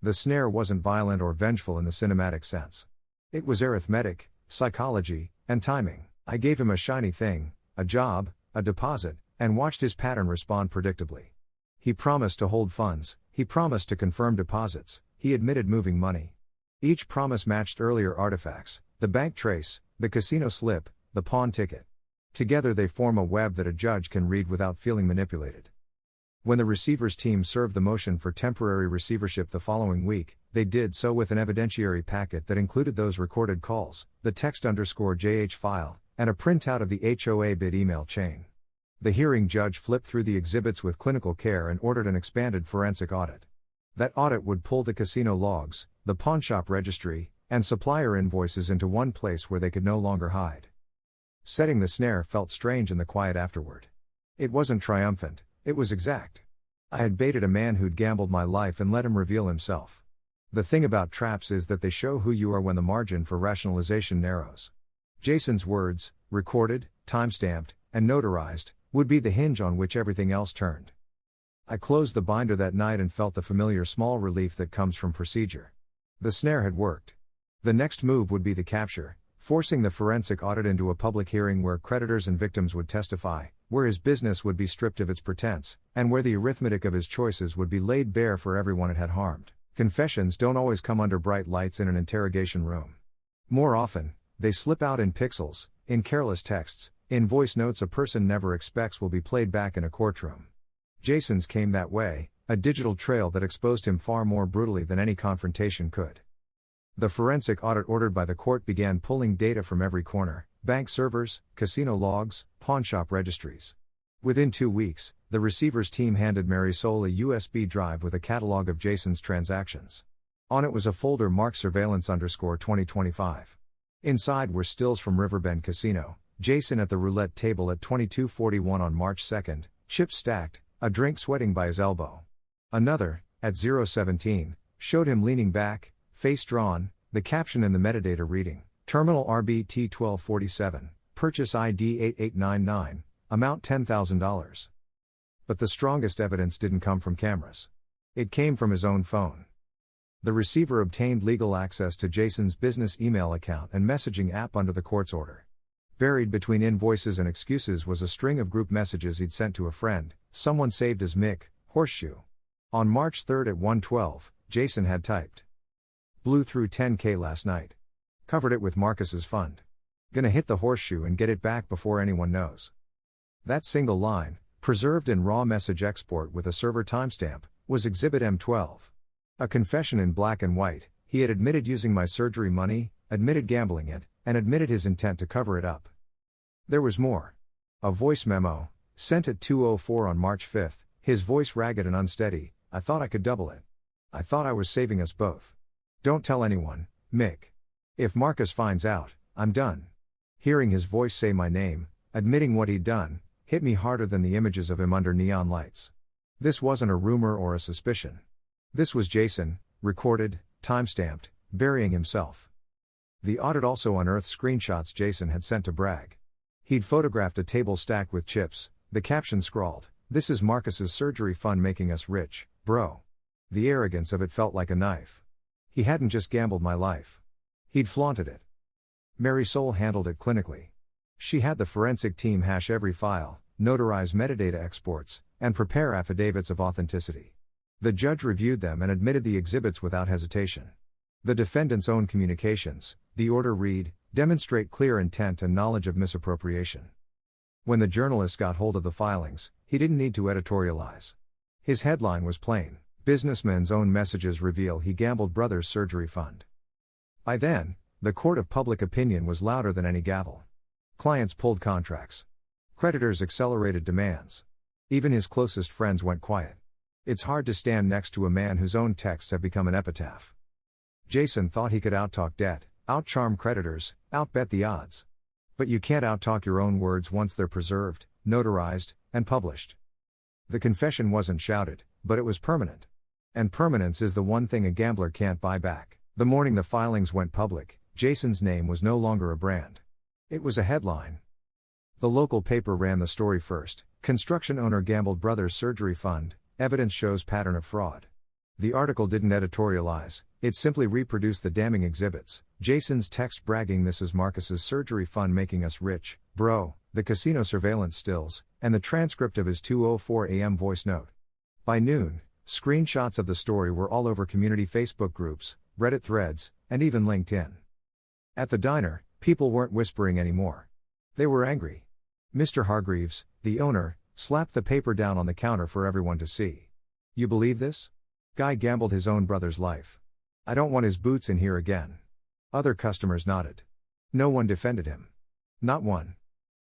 The snare wasn't violent or vengeful in the cinematic sense. It was arithmetic, psychology, and timing. I gave him a shiny thing, a job, a deposit, and watched his pattern respond predictably. He promised to hold funds, he promised to confirm deposits, he admitted moving money. Each promise matched earlier artifacts, the bank trace, the casino slip, the pawn ticket. Together they form a web that a judge can read without feeling manipulated. When the receiver's team served the motion for temporary receivership the following week, they did so with an evidentiary packet that included those recorded calls, the text_JH file, and a printout of the HOA bid email chain. The hearing judge flipped through the exhibits with clinical care and ordered an expanded forensic audit. That audit would pull the casino logs, the pawnshop registry, and supplier invoices into one place where they could no longer hide. Setting the snare felt strange in the quiet afterward. It wasn't triumphant, it was exact. I had baited a man who'd gambled my life and let him reveal himself. The thing about traps is that they show who you are when the margin for rationalization narrows. Jason's words, recorded, timestamped, and notarized, would be the hinge on which everything else turned. I closed the binder that night and felt the familiar small relief that comes from procedure. The snare had worked. The next move would be the capture, forcing the forensic audit into a public hearing where creditors and victims would testify, where his business would be stripped of its pretense, and where the arithmetic of his choices would be laid bare for everyone it had harmed. Confessions don't always come under bright lights in an interrogation room. More often, they slip out in pixels, in careless texts, in voice notes a person never expects will be played back in a courtroom. Jason's came that way, a digital trail that exposed him far more brutally than any confrontation could. The forensic audit ordered by the court began pulling data from every corner, bank servers, casino logs, pawnshop registries. Within 2 weeks, the receiver's team handed Marisol a USB drive with a catalog of Jason's transactions. On it was a folder marked surveillance_2025. Inside were stills from Riverbend Casino, Jason at the roulette table at 22:41 on March 2, chips stacked, a drink sweating by his elbow. Another, at 0:17, showed him leaning back, face drawn, the caption in the metadata reading, Terminal RBT 1247, Purchase ID 8899, amount $10,000. But the strongest evidence didn't come from cameras. It came from his own phone. The receiver obtained legal access to Jason's business email account and messaging app under the court's order. Buried between invoices and excuses was a string of group messages he'd sent to a friend, someone saved as Mick, Horseshoe. On March 3 at 1:12, Jason had typed. Blew through 10K last night. Covered it with Marcus's fund. Gonna hit the horseshoe and get it back before anyone knows. That single line, preserved in raw message export with a server timestamp, was Exhibit M12. A confession in black and white. He had admitted using my surgery money, admitted gambling it, and admitted his intent to cover it up. There was more. A voice memo, sent at 2:04 on March 5, his voice ragged and unsteady. I thought I could double it. I thought I was saving us both. Don't tell anyone, Mick. If Marcus finds out, I'm done. Hearing his voice say my name, admitting what he'd done, hit me harder than the images of him under neon lights. This wasn't a rumor or a suspicion. This was Jason, recorded, timestamped, burying himself. The audit also unearthed screenshots Jason had sent to Bragg. He'd photographed a table stacked with chips, the caption scrawled, "This is Marcus's surgery fund making us rich, bro." The arrogance of it felt like a knife. He hadn't just gambled my life. He'd flaunted it. Mary Soul handled it clinically. She had the forensic team hash every file, notarize metadata exports, and prepare affidavits of authenticity. The judge reviewed them and admitted the exhibits without hesitation. The defendant's own communications, the order read, demonstrate clear intent and knowledge of misappropriation. When the journalist got hold of the filings, he didn't need to editorialize. His headline was plain: businessman's own messages reveal he gambled brother's surgery fund. By then, the court of public opinion was louder than any gavel. Clients pulled contracts. Creditors accelerated demands. Even his closest friends went quiet. It's hard to stand next to a man whose own texts have become an epitaph. Jason thought he could outtalk debt, outcharm creditors, outbet the odds. But you can't outtalk your own words once they're preserved, notarized, and published. The confession wasn't shouted, but it was permanent. And permanence is the one thing a gambler can't buy back. The morning the filings went public, Jason's name was no longer a brand. It was a headline. The local paper ran the story first: construction owner gambled brother's surgery fund, evidence shows pattern of fraud. The article didn't editorialize, it simply reproduced the damning exhibits: Jason's text bragging "this is Marcus's surgery fund making us rich, bro," the casino surveillance stills, and the transcript of his 2:04 a.m. voice note. By noon, screenshots of the story were all over community Facebook groups, Reddit threads, and even LinkedIn. At the diner, people weren't whispering anymore. They were angry. Mr. Hargreaves, the owner, slapped the paper down on the counter for everyone to see. "You believe this? Guy gambled his own brother's life. I don't want his boots in here again." Other customers nodded. No one defended him. Not one.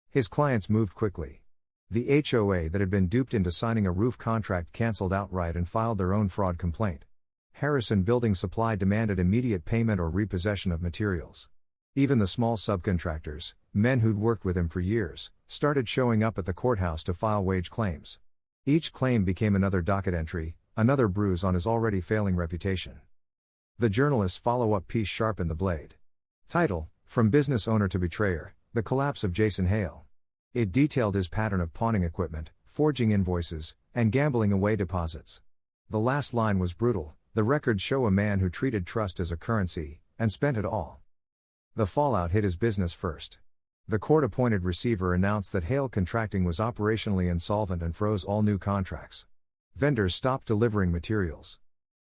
His clients moved quickly. The HOA that had been duped into signing a roof contract canceled outright and filed their own fraud complaint. Harrison Building Supply demanded immediate payment or repossession of materials. Even the small subcontractors, men who'd worked with him for years, started showing up at the courthouse to file wage claims. Each claim became another docket entry, another bruise on his already failing reputation. The journalist's follow-up piece sharpened the blade. Title: From Business Owner to Betrayer, The Collapse of Jason Hale. It detailed his pattern of pawning equipment, forging invoices, and gambling away deposits. The last line was brutal: the records show a man who treated trust as a currency, and spent it all. The fallout hit his business first. The court-appointed receiver announced that Hale Contracting was operationally insolvent and froze all new contracts. Vendors stopped delivering materials.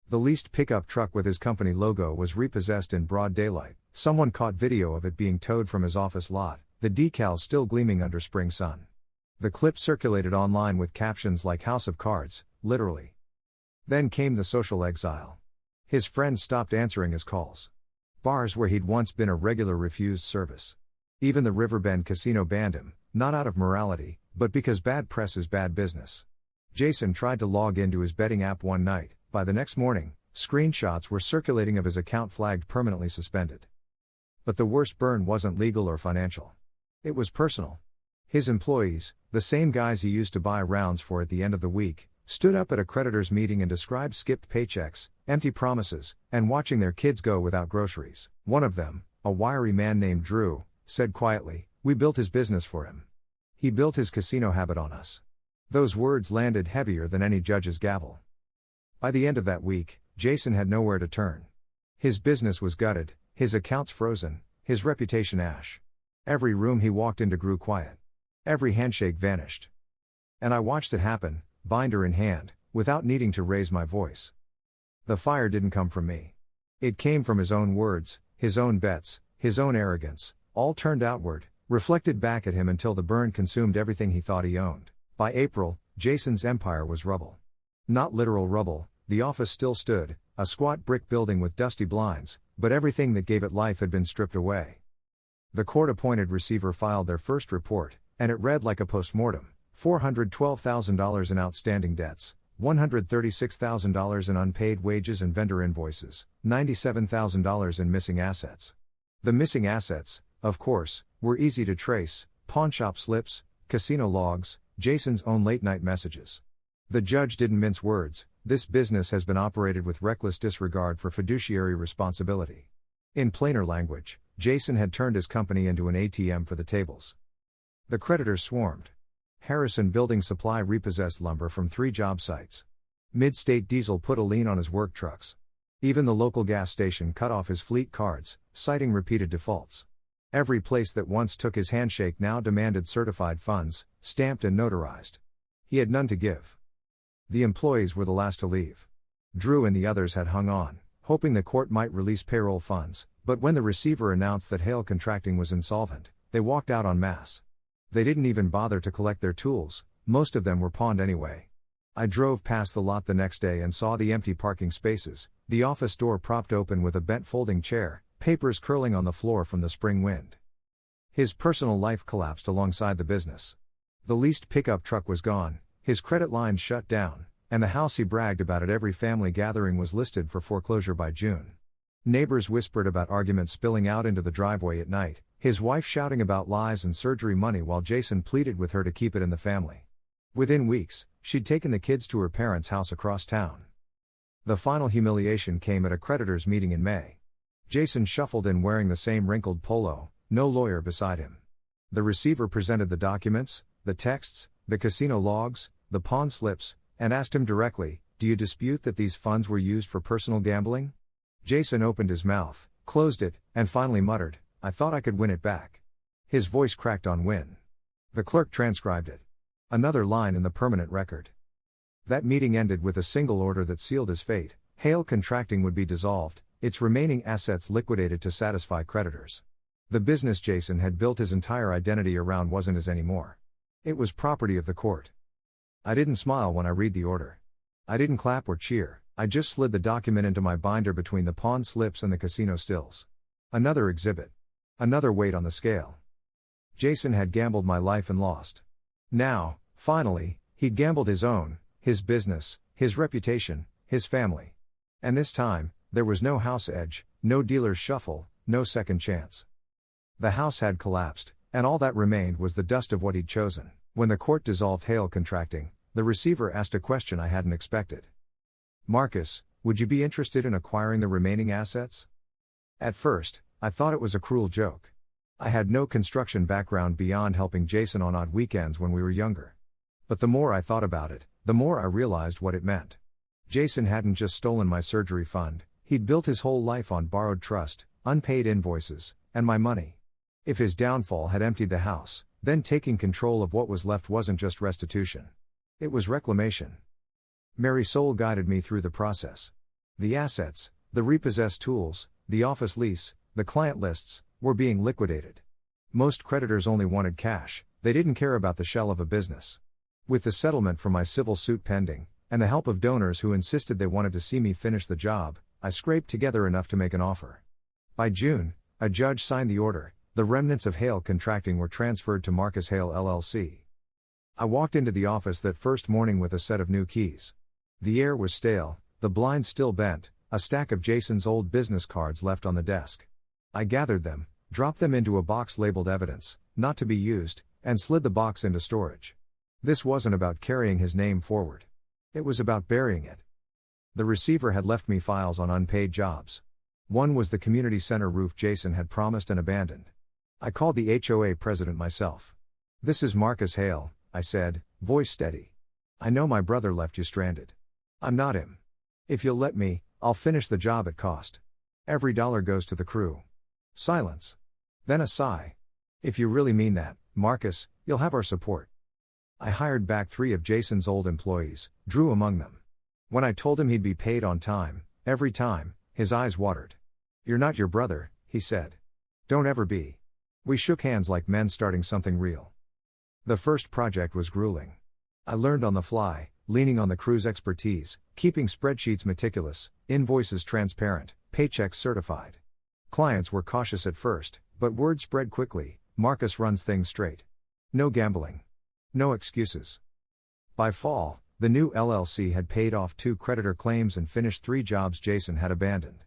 The leased pickup truck with his company logo was repossessed in broad daylight. Someone caught video of it being towed from his office lot, the decals still gleaming under spring sun. The clip circulated online with captions like "House of Cards," literally. Then came the social exile. His friends stopped answering his calls. Bars where he'd once been a regular refused service. Even the Riverbend Casino banned him, not out of morality, but because bad press is bad business. Jason tried to log into his betting app one night. By the next morning, screenshots were circulating of his account flagged permanently suspended. But the worst burn wasn't legal or financial. It was personal. His employees, the same guys he used to buy rounds for at the end of the week, stood up at a creditors' meeting and described skipped paychecks, empty promises, and watching their kids go without groceries. One of them, a wiry man named Drew, said quietly, "We built his business for him. He built his casino habit on us." Those words landed heavier than any judge's gavel. By the end of that week, Jason had nowhere to turn. His business was gutted, his accounts frozen, his reputation ash. Every room he walked into grew quiet. Every handshake vanished. And I watched it happen, binder in hand, without needing to raise my voice. The fire didn't come from me. It came from his own words, his own bets, his own arrogance, all turned outward, reflected back at him until the burn consumed everything he thought he owned. By April, Jason's empire was rubble. Not literal rubble, the office still stood, a squat brick building with dusty blinds, but everything that gave it life had been stripped away. The court-appointed receiver filed their first report, and it read like a postmortem: $412,000 in outstanding debts, $136,000 in unpaid wages and vendor invoices, $97,000 in missing assets. The missing assets, of course, were easy to trace: pawnshop slips, casino logs, Jason's own late-night messages. The judge didn't mince words: this business has been operated with reckless disregard for fiduciary responsibility. In plainer language, Jason had turned his company into an ATM for the tables. The creditors swarmed. Harrison Building Supply repossessed lumber from 3 job sites. Mid-state Diesel put a lien on his work trucks. Even the local gas station cut off his fleet cards, citing repeated defaults. Every place that once took his handshake now demanded certified funds, stamped and notarized. He had none to give. The employees were the last to leave. Drew and the others had hung on, hoping the court might release payroll funds, but when the receiver announced that Hale Contracting was insolvent, they walked out en masse. They didn't even bother to collect their tools, most of them were pawned anyway. I drove past the lot the next day and saw the empty parking spaces, the office door propped open with a bent folding chair, papers curling on the floor from the spring wind. His personal life collapsed alongside the business. The leased pickup truck was gone, his credit line shut down, and the house he bragged about at every family gathering was listed for foreclosure by June. Neighbors whispered about arguments spilling out into the driveway at night, his wife shouting about lies and surgery money while Jason pleaded with her to keep it in the family. Within weeks, she'd taken the kids to her parents' house across town. The final humiliation came at a creditors' meeting in May. Jason shuffled in wearing the same wrinkled polo, no lawyer beside him. The receiver presented the documents, the texts, the casino logs, the pawn slips, and asked him directly, "Do you dispute that these funds were used for personal gambling?" Jason opened his mouth, closed it, and finally muttered, "I thought I could win it back." His voice cracked on win. The clerk transcribed it. Another line in the permanent record. That meeting ended with a single order that sealed his fate. Hale Contracting would be dissolved, its remaining assets liquidated to satisfy creditors. The business Jason had built his entire identity around wasn't his anymore. It was property of the court. I didn't smile when I read the order. I didn't clap or cheer, I just slid the document into my binder between the pawn slips and the casino stills. Another exhibit. Another weight on the scale. Jason had gambled my life and lost. Now, finally, he'd gambled his own, his business, his reputation, his family. And this time, there was no house edge, no dealer's shuffle, no second chance. The house had collapsed, and all that remained was the dust of what he'd chosen. When the court dissolved Hale Contracting, the receiver asked a question I hadn't expected. "Marcus, would you be interested in acquiring the remaining assets?" At first, I thought it was a cruel joke. I had no construction background beyond helping Jason on odd weekends when we were younger. But the more I thought about it, the more I realized what it meant. Jason hadn't just stolen my surgery fund, he'd built his whole life on borrowed trust, unpaid invoices, and my money. If his downfall had emptied the house, then taking control of what was left wasn't just restitution. It was reclamation. Mary Soul guided me through the process. The assets, the repossessed tools, the office lease, the client lists, were being liquidated. Most creditors only wanted cash, they didn't care about the shell of a business. With the settlement for my civil suit pending, and the help of donors who insisted they wanted to see me finish the job, I scraped together enough to make an offer. By June, a judge signed the order, the remnants of Hale Contracting were transferred to Marcus Hale LLC. I walked into the office that first morning with a set of new keys. The air was stale, the blinds still bent, a stack of Jason's old business cards left on the desk. I gathered them, dropped them into a box labeled evidence, not to be used, and slid the box into storage. This wasn't about carrying his name forward. It was about burying it. The receiver had left me files on unpaid jobs. One was the community center roof Jason had promised and abandoned. I called the HOA president myself. "This is Marcus Hale," I said, voice steady. "I know my brother left you stranded. I'm not him. If you'll let me, I'll finish the job at cost. Every dollar goes to the crew." Silence. Then a sigh. "If you really mean that, Marcus, you'll have our support." I hired back 3 of Jason's old employees, Drew among them. When I told him he'd be paid on time, every time, his eyes watered. "You're not your brother," he said. "Don't ever be." We shook hands like men starting something real. The first project was grueling. I learned on the fly, leaning on the crew's expertise, keeping spreadsheets meticulous, invoices transparent, paychecks certified. Clients were cautious at first, but word spread quickly, "Marcus runs things straight. No gambling. No excuses." By fall, the new LLC had paid off 2 creditor claims and finished 3 jobs Jason had abandoned.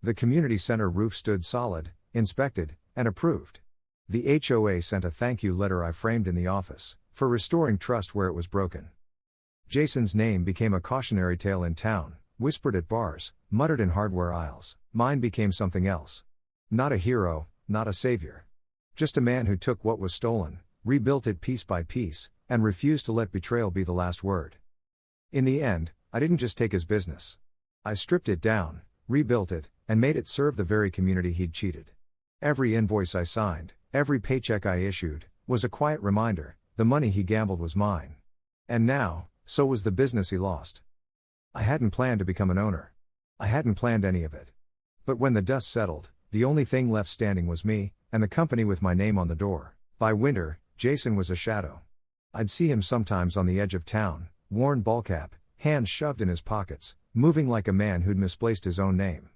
The community center roof stood solid, inspected, and approved. The HOA sent a thank you letter I framed in the office, for restoring trust where it was broken. Jason's name became a cautionary tale in town, whispered at bars, muttered in hardware aisles. Mine became something else. Not a hero, not a savior. Just a man who took what was stolen, rebuilt it piece by piece, and refused to let betrayal be the last word. In the end, I didn't just take his business. I stripped it down, rebuilt it, and made it serve the very community he'd cheated. Every invoice I signed, every paycheck I issued, was a quiet reminder, the money he gambled was mine. And now, so was the business he lost. I hadn't planned to become an owner. I hadn't planned any of it. But when the dust settled, the only thing left standing was me, and the company with my name on the door. By winter, Jason was a shadow. I'd see him sometimes on the edge of town, worn ballcap, hands shoved in his pockets, moving like a man who'd misplaced his own name.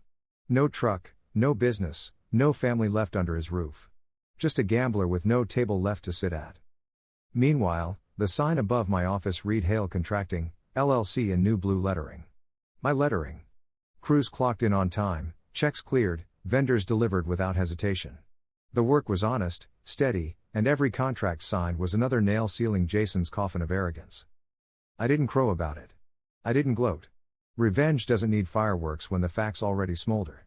No truck, no business, no family left under his roof. Just a gambler with no table left to sit at. Meanwhile, the sign above my office read Hale Contracting, LLC in new blue lettering. My lettering. Crews clocked in on time, checks cleared, vendors delivered without hesitation. The work was honest, steady, and every contract signed was another nail sealing Jason's coffin of arrogance. I didn't crow about it. I didn't gloat. Revenge doesn't need fireworks when the facts already smolder.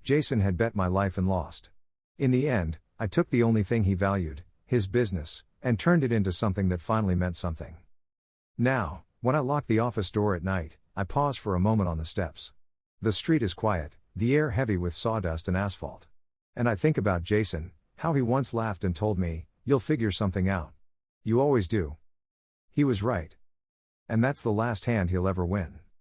Jason had bet my life and lost. In the end, I took the only thing he valued, his business, and turned it into something that finally meant something. Now, when I lock the office door at night, I pause for a moment on the steps. The street is quiet, the air heavy with sawdust and asphalt. And I think about Jason, how he once laughed and told me, "You'll figure something out. You always do." He was right. And that's the last hand he'll ever win.